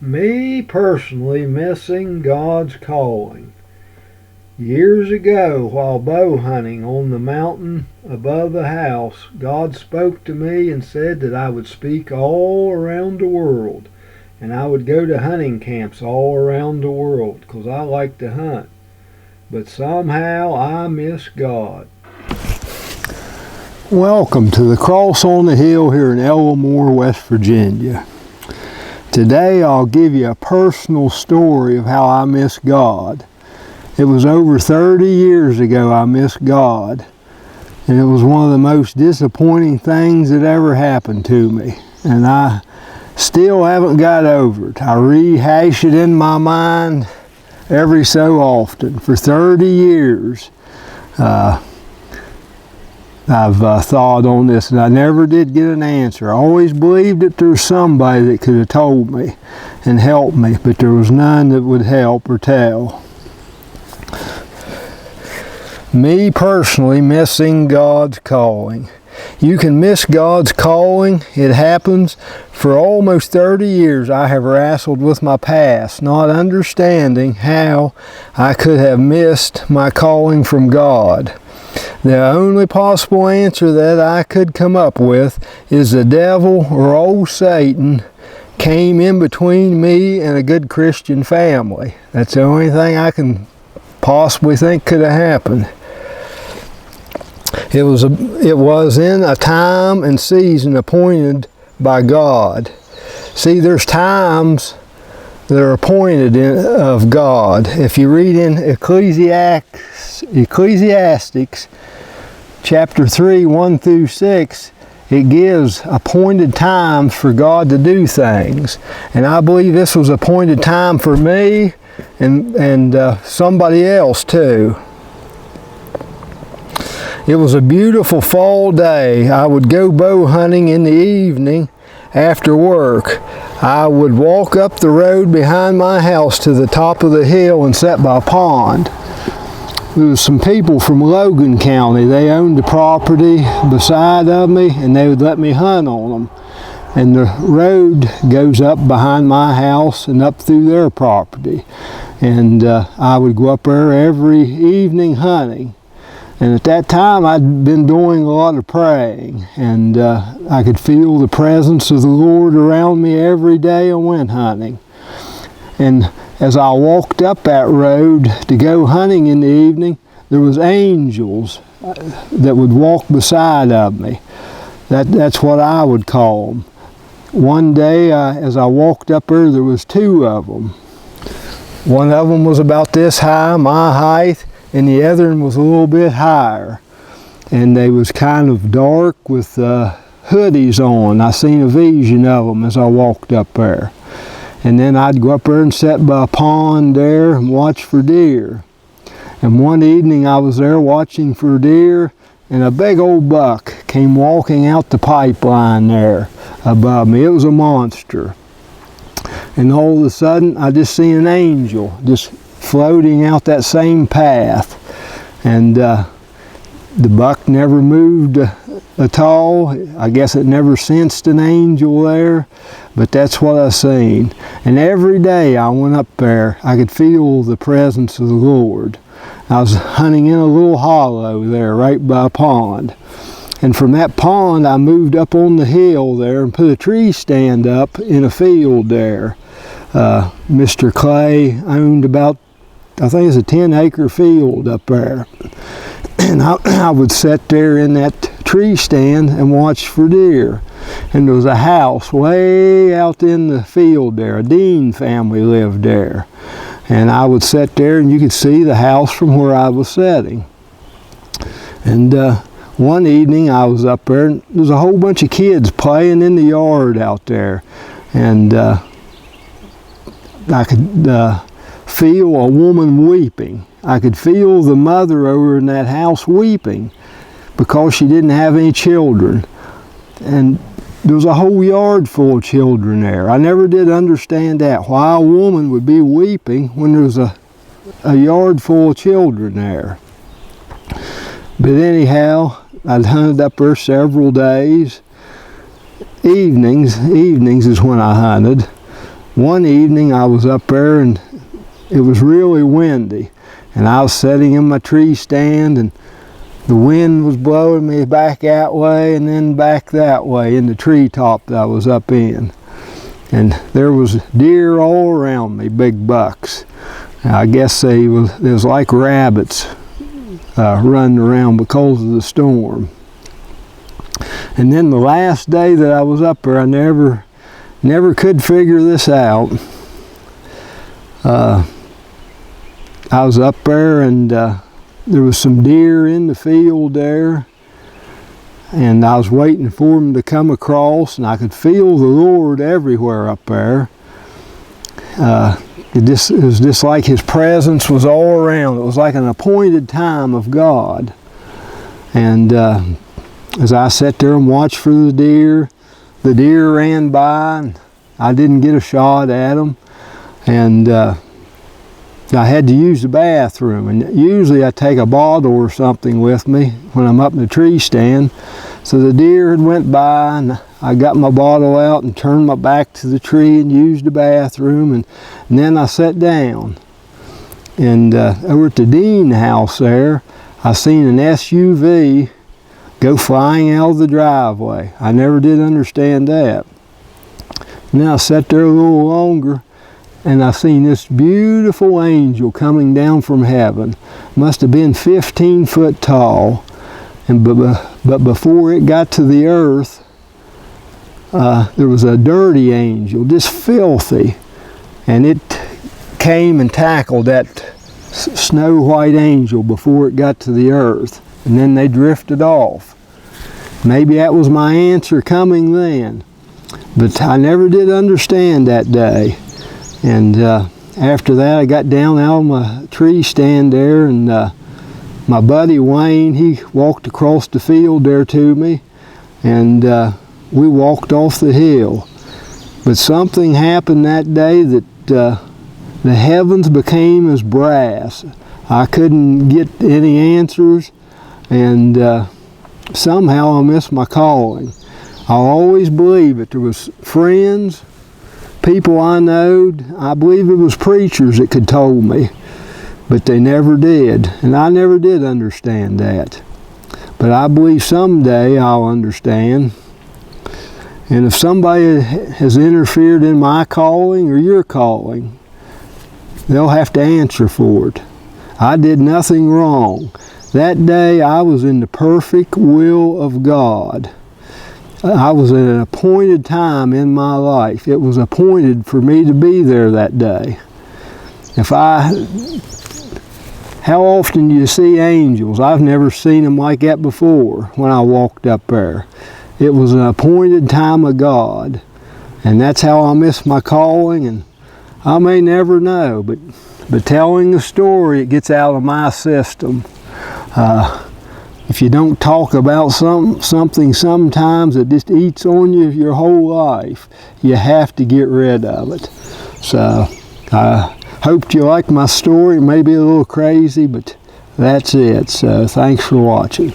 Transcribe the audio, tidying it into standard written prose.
Me personally missing God's calling. Years ago, while bow hunting on the mountain above the house, God spoke to me and said that I would speak all around the world. And I would go to hunting camps all around the world because I like to hunt. But somehow I miss God. Welcome to the Cross on the Hill here in ALLWAY, West Virginia. Today I'll give you a personal story of how I miss God. It was over 30 years ago I missed God, and it was one of the most disappointing things that ever happened to me, and I still haven't got over it. I rehash it in my mind every so often. For 30 years I've thought on this, and I never did get an answer. I always believed that there was somebody that could have told me and helped me, but there was none that would help or tell. Me personally missing God's calling. You can miss God's calling. It happens. For almost 30 years I have wrestled with my past, not understanding how I could have missed my calling from God. The only possible answer that I could come up with is the devil or old Satan came in between me and a good Christian family. That's the only thing I can possibly think could have happened. It was in a time and season appointed by God. See, there's times that are appointed of God. If you read in Ecclesiastes chapter 3, 1 through 6, it gives appointed times for God to do things. And I believe this was appointed time for me and somebody else too. It was a beautiful fall day. I would go bow hunting in the evening after work. I would walk up the road behind my house to the top of the hill and sit by a pond. There was some people from Logan County. They owned the property beside of me, and they would let me hunt on them. And the road goes up behind my house and up through their property. And I would go up there every evening hunting. And at that time, I'd been doing a lot of praying, and I could feel the presence of the Lord around me every day I went hunting. And as I walked up that road to go hunting in the evening, there was angels that would walk beside of me. That's what I would call them. One day, as I walked up there was two of them. One of them was about this high, my height, and the other one was a little bit higher. And they was kind of dark with hoodies on. I seen a vision of them as I walked up there. And then I'd go up there and sit by a pond there and watch for deer. And one evening I was there watching for deer, and a big old buck came walking out the pipeline there above me. It was a monster. And all of a sudden I just seen an angel just floating out that same path. And the buck never moved at all. I guess it never sensed an angel there, but that's what I seen. And every day I went up there, I could feel the presence of the Lord. I was hunting in a little hollow there right by a pond. And from that pond I moved up on the hill there and put a tree stand up in a field there. Mr. Clay owned about, I think it's a 10-acre field up there. And I would sit there in that tree stand and watch for deer. And there was a house way out in the field there. A Dean family lived there. And I would sit there and you could see the house from where I was sitting. And one evening I was up there and there was a whole bunch of kids playing in the yard out there. And I could feel a woman weeping. I could feel the mother over in that house weeping because she didn't have any children. And there was a whole yard full of children there. I never did understand that, why a woman would be weeping when there was a yard full of children there. But anyhow, I'd hunted up there several days. Evenings is when I hunted. one evening I was up there and it was really windy, and I was sitting in my tree stand, and the wind was blowing me back that way and then back that way in the treetop that I was up in. And there was deer all around me, big bucks. I guess they was like rabbits running around because of the storm. And then the last day that I was up there, I never could figure this out. I was up there, and there was some deer in the field there, and I was waiting for them to come across, and I could feel the Lord everywhere up there. It was just like His presence was all around. It was like an appointed time of God. And as I sat there and watched for the deer ran by, and I didn't get a shot at them. And I had to use the bathroom, and usually I take a bottle or something with me when I'm up in the tree stand. So the deer had went by, and I got my bottle out and turned my back to the tree and used the bathroom, and then I sat down. And over at the Dean house there, I seen an SUV go flying out of the driveway. I never did understand that. And then I sat there a little longer, and I seen this beautiful angel coming down from heaven. Must have been 15 foot tall. And but before it got to the earth, there was a dirty angel, just filthy. And it came and tackled that snow white angel before it got to the earth. And then they drifted off. Maybe that was my answer coming then. But I never did understand that day. And after that, I got down out of my tree stand there, and my buddy Wayne, he walked across the field there to me, and we walked off the hill. But something happened that day that the heavens became as brass. I couldn't get any answers, and somehow I missed my calling. I'll always believe that there was friends, people I knowed. I believe it was preachers that could told me, but they never did, and I never did understand that. But I believe someday I'll understand. And if somebody has interfered in my calling or your calling, they'll have to answer for it. I did nothing wrong. That day I was in the perfect will of God. I was at an appointed time in my life. It was appointed for me to be there that day. How often do you see angels? I've never seen them like that before when I walked up there. It was an appointed time of God. And that's how I missed my calling, and I may never know, but telling the story, it gets out of my system. If you don't talk about something sometimes, it just eats on you your whole life. You have to get rid of it. So I hope you like my story. It may be a little crazy, but that's it. So thanks for watching.